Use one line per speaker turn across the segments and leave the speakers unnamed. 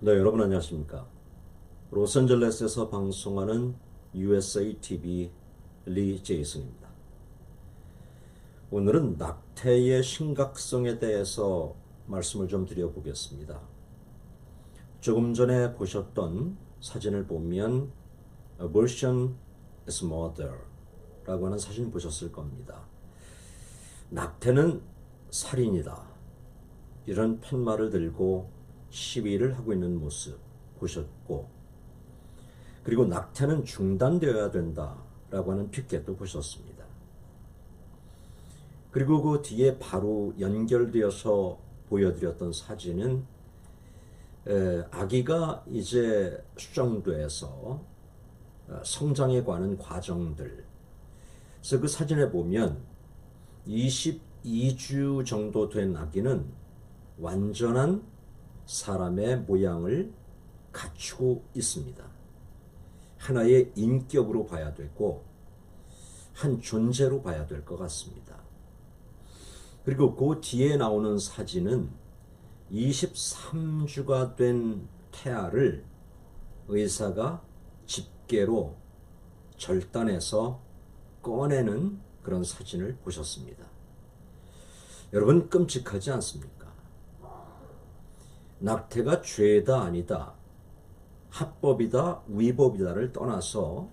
네, 여러분 안녕하십니까? 로스앤젤레스에서 방송하는 USA TV 리 제이슨입니다. 오늘은 낙태의 심각성에 대해서 말씀을 좀 드려보겠습니다. 조금 전에 보셨던 사진을 보면 Abortion is murder 라고 하는 사진 보셨을 겁니다. 낙태는 살인이다. 이런 팻말을 들고 시위를 하고 있는 모습 보셨고, 그리고 낙태는 중단되어야 된다라고 하는 피켓도 보셨습니다. 그리고 그 뒤에 바로 연결되어서 보여드렸던 사진은 아기가 이제 수정돼서 성장에 관한 과정들. 그래서 그 사진에 보면 22주 정도 된 아기는 완전한 사람의 모양을 갖추고 있습니다. 하나의 인격으로 봐야 되고 한 존재로 봐야 될 것 같습니다. 그리고 그 뒤에 나오는 사진은 23주가 된 태아를 의사가 집게로 절단해서 꺼내는 그런 사진을 보셨습니다. 여러분, 끔찍하지 않습니까? 낙태가 죄다 아니다, 합법이다 위법이다를 떠나서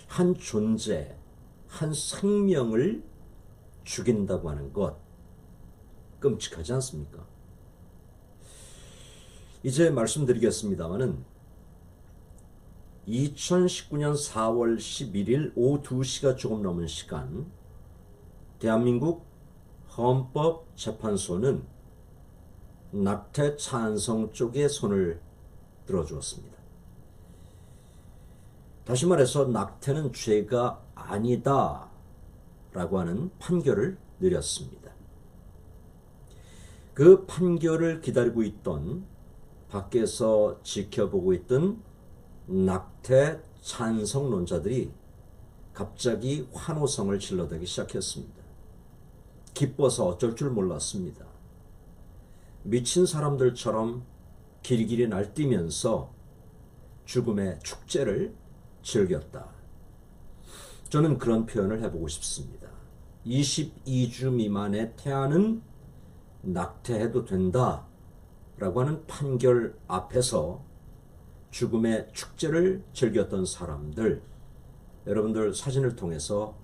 한 존재, 한 생명을 죽인다고 하는 것, 끔찍하지 않습니까? 이제 말씀드리겠습니다마는 2019년 4월 11일 오후 2시가 조금 넘은 시간, 대한민국 헌법재판소는 낙태 찬성 쪽에 손을 들어주었습니다. 다시 말해서 낙태는 죄가 아니다 라고 하는 판결을 내렸습니다. 그 판결을 기다리고 있던, 밖에서 지켜보고 있던 낙태 찬성론자들이 갑자기 환호성을 질러대기 시작했습니다. 기뻐서 어쩔 줄 몰랐습니다. 미친 사람들처럼 길길이 날뛰면서 죽음의 축제를 즐겼다. 저는 그런 표현을 해보고 싶습니다. 22주 미만의 태아는 낙태해도 된다 라고 하는 판결 앞에서 죽음의 축제를 즐겼던 사람들, 여러분들 사진을 통해서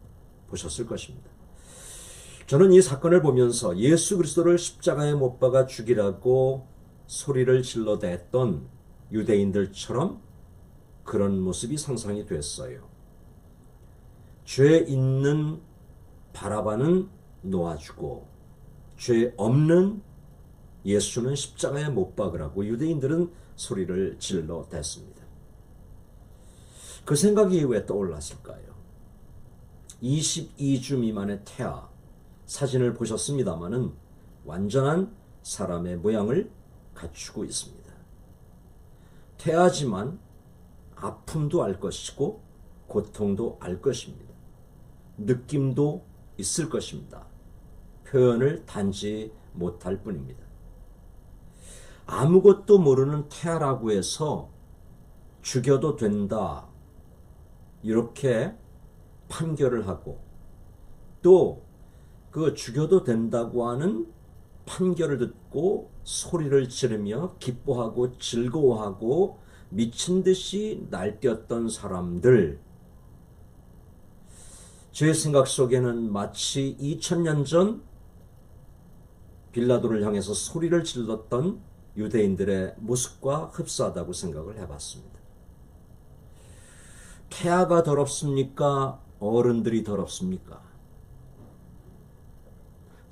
보셨을 것입니다. 저는 이 사건을 보면서 예수 그리스도를 십자가에 못 박아 죽이라고 소리를 질러댔던 유대인들처럼 그런 모습이 상상이 됐어요. 죄 있는 바라바는 놓아주고 죄 없는 예수는 십자가에 못 박으라고 유대인들은 소리를 질러댔습니다. 그 생각이 왜 떠올랐을까요? 22주 미만의 태아, 사진을 보셨습니다마는 완전한 사람의 모양을 갖추고 있습니다. 태아지만 아픔도 알 것이고 고통도 알 것입니다. 느낌도 있을 것입니다. 표현을 단지 못할 뿐입니다. 아무것도 모르는 태아라고 해서 죽여도 된다, 이렇게 판결을 하고, 또 그 죽여도 된다고 하는 판결을 듣고 소리를 지르며 기뻐하고 즐거워하고 미친 듯이 날뛰었던 사람들, 제 생각 속에는 마치 2000년 전 빌라도를 향해서 소리를 질렀던 유대인들의 모습과 흡사하다고 생각을 해봤습니다. 태아가 더럽습니까? 어른들이 더럽습니까?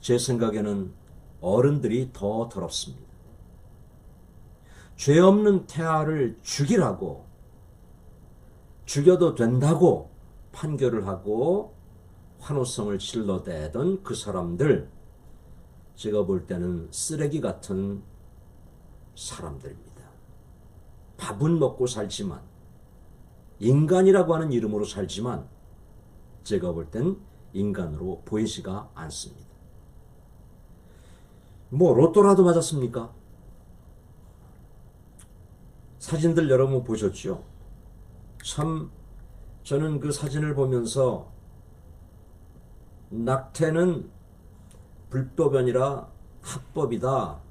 제 생각에는 어른들이 더 더럽습니다. 죄 없는 태아를 죽이라고, 죽여도 된다고 판결을 하고 환호성을 질러대던 그 사람들, 제가 볼 때는 쓰레기 같은 사람들입니다. 밥은 먹고 살지만, 인간이라고 하는 이름으로 살지만 제가 볼 땐 인간으로 보이지가 않습니다. 뭐 로또라도 맞았습니까? 사진들 여러분 보셨죠? 참 저는 그 사진을 보면서 낙태는 불법이 아니라 합법이다.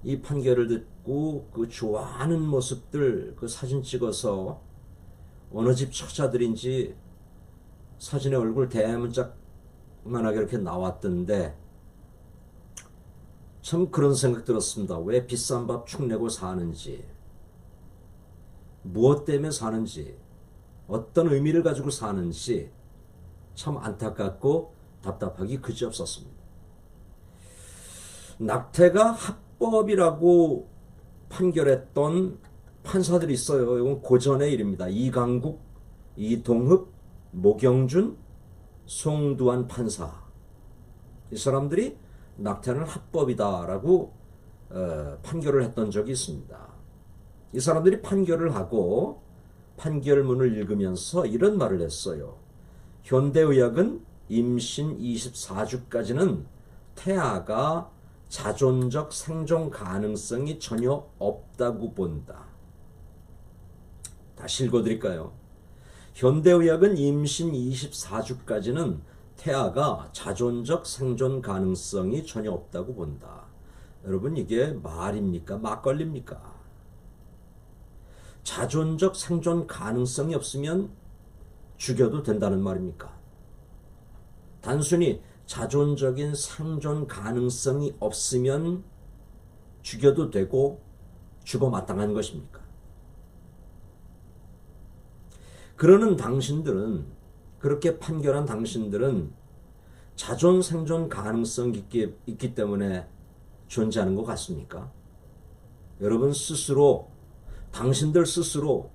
이 판결을 듣고 그 좋아하는 모습들 그 사진 찍어서 어느 집 처자들인지 사진에 얼굴 대문짝만하게 이렇게 나왔던데 참 그런 생각 들었습니다. 왜 비싼 밥 축내고 사는지, 무엇 때문에 사는지, 어떤 의미를 가지고 사는지 참 안타깝고 답답하기 그지없었습니다. 낙태가 합법이라고 판결했던 판사들이 있어요. 이건 고전의 일입니다. 이강국, 이동흡, 모경준, 송두환 판사. 이 사람들이 낙태는 합법이다라고 판결을 했던 적이 있습니다. 이 사람들이 판결을 하고 판결문을 읽으면서 이런 말을 했어요. 현대의학은 임신 24주까지는 태아가 자존적 생존 가능성이 전혀 없다고 본다. 다시 읽어드릴까요? 현대의학은 임신 24주까지는 태아가 자존적 생존 가능성이 전혀 없다고 본다. 여러분 이게 말입니까? 막걸리입니까? 자존적 생존 가능성이 없으면 죽여도 된다는 말입니까? 단순히 자존적인 생존 가능성이 없으면 죽여도 되고 죽어 마땅한 것입니까? 그러는 당신들은, 그렇게 판결한 당신들은 자존 생존 가능성이 있기 때문에 존재하는 것 같습니까? 여러분 스스로, 당신들 스스로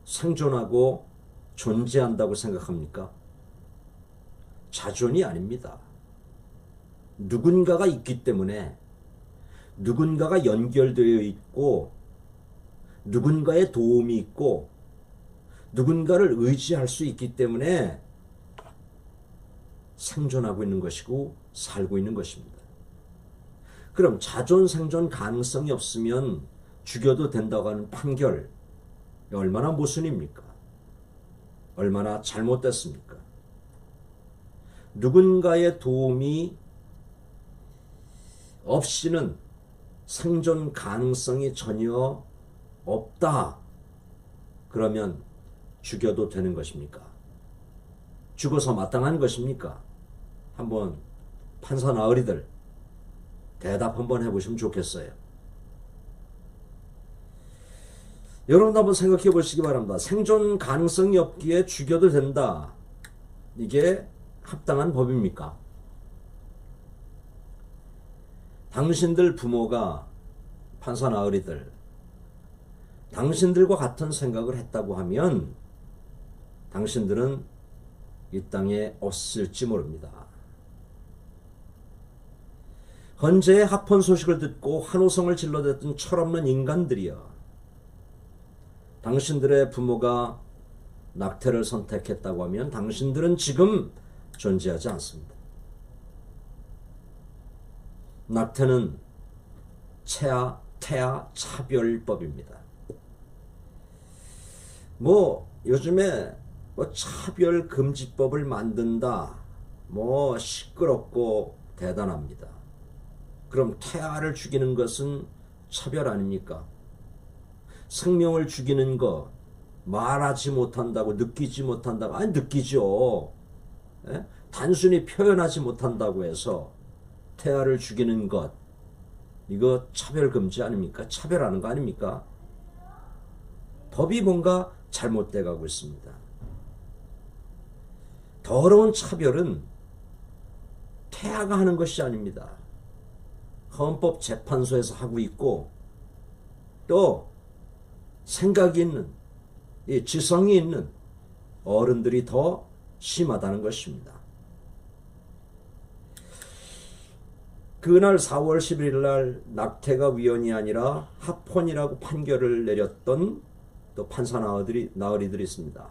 생존하고 존재한다고 생각합니까? 자존이 아닙니다. 누군가가 있기 때문에, 누군가가 연결되어 있고, 누군가의 도움이 있고, 누군가를 의지할 수 있기 때문에 생존하고 있는 것이고 살고 있는 것입니다. 그럼 자존 생존 가능성이 없으면 죽여도 된다고 하는 판결, 얼마나 모순입니까? 얼마나 잘못됐습니까? 누군가의 도움이 없이는 생존 가능성이 전혀 없다. 그러면 죽여도 되는 것입니까? 죽어서 마땅한 것입니까? 한번 판사 나으리들 대답 한번 해보시면 좋겠어요. 여러분 한번 생각해 보시기 바랍니다. 생존 가능성이 없기에 죽여도 된다. 이게 합당한 법입니까? 당신들 부모가, 판사 나으리들, 당신들과 같은 생각을 했다고 하면 당신들은 이 땅에 없을지 모릅니다. 헌재의 합헌 소식을 듣고 환호성을 질러댔던 철없는 인간들이여, 당신들의 부모가 낙태를 선택했다고 하면 당신들은 지금 존재하지 않습니다. 낙태는 태아 차별법입니다. 요즘에 차별금지법을 만든다, 시끄럽고 대단합니다. 그럼 태아를 죽이는 것은 차별 아닙니까? 생명을 죽이는 것, 말하지 못한다고, 느끼지 못한다고, 아니 느끼죠. 예? 단순히 표현하지 못한다고 해서 태아를 죽이는 것, 이거 차별금지 아닙니까? 차별하는 거 아닙니까? 법이 뭔가 잘못돼 가고 있습니다. 더러운 차별은 태아가 하는 것이 아닙니다. 헌법재판소에서 하고 있고, 또 생각이 있는, 지성이 있는 어른들이 더 심하다는 것입니다. 그날 4월 11일 날 낙태가 위헌이 아니라 합헌이라고 판결을 내렸던 또 판사 나으리들이 있습니다.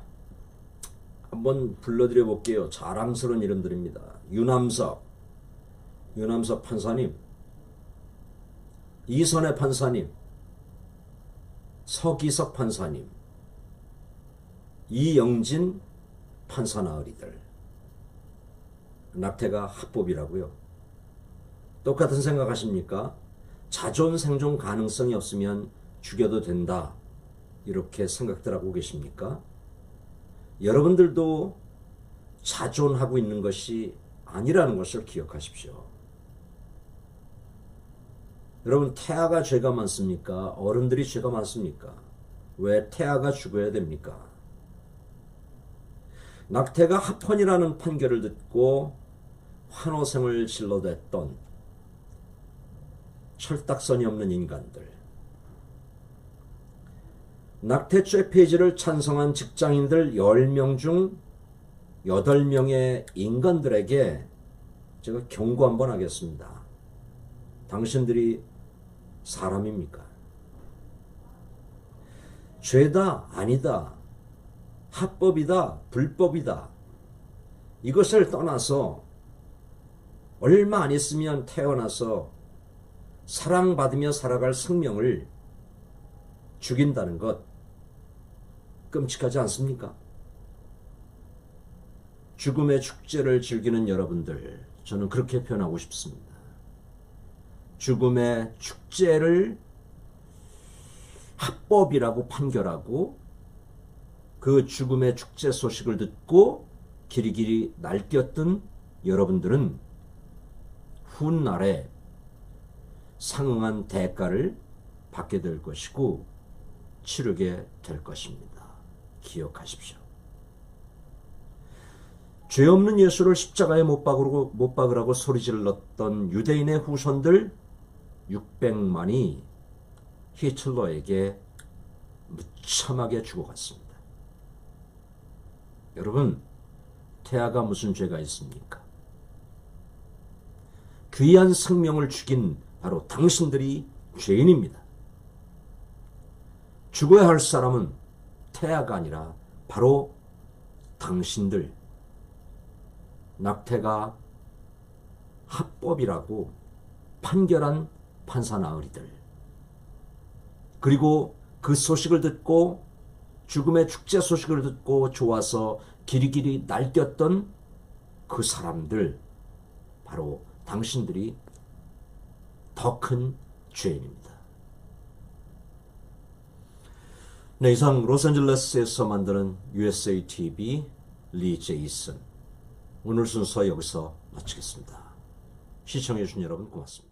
한번 불러드려 볼게요. 자랑스러운 이름들입니다. 유남석 판사님, 이선혜 판사님, 서기석 판사님, 이영진 판사 나으리들. 낙태가 합법이라고요? 똑같은 생각하십니까? 자존 생존 가능성이 없으면 죽여도 된다, 이렇게 생각들 하고 계십니까? 여러분들도 자존하고 있는 것이 아니라는 것을 기억하십시오. 여러분, 태아가 죄가 많습니까? 어른들이 죄가 많습니까? 왜 태아가 죽어야 됩니까? 낙태가 합헌이라는 판결을 듣고 환호성을 질러댔던 철딱선이 없는 인간들, 낙태죄 폐지를 찬성한 직장인들 10명 중 8명의 인간들에게 제가 경고 한번 하겠습니다. 당신들이 사람입니까? 죄다, 아니다, 합법이다, 불법이다, 이것을 떠나서 얼마 안 있으면 태어나서 사랑받으며 살아갈 생명을 죽인다는 것, 끔찍하지 않습니까? 죽음의 축제를 즐기는 여러분들, 저는 그렇게 표현하고 싶습니다. 죽음의 축제를 합법이라고 판결하고 그 죽음의 축제 소식을 듣고 길이길이 날뛰었던 여러분들은 훗날에 상응한 대가를 받게 될 것이고 치르게 될 것입니다. 기억하십시오. 죄 없는 예수를 십자가에 못 박으라고 소리질렀던 유대인의 후손들 600만이 히틀러에게 무참하게 죽어갔습니다. 여러분, 태아가 무슨 죄가 있습니까? 귀한 생명을 죽인 바로 당신들이 죄인입니다. 죽어야 할 사람은 태아가 아니라 바로 당신들. 낙태가 합법이라고 판결한 판사 나으리들, 그리고 그 소식을 듣고 죽음의 축제 소식을 듣고 좋아서 길이길이 날뛰었던 그 사람들, 바로 당신들이 더 큰 죄인입니다. 네, 이상 로스앤젤레스에서 만드는 USA TV 리 제이슨, 오늘 순서 여기서 마치겠습니다. 시청해주신 여러분 고맙습니다.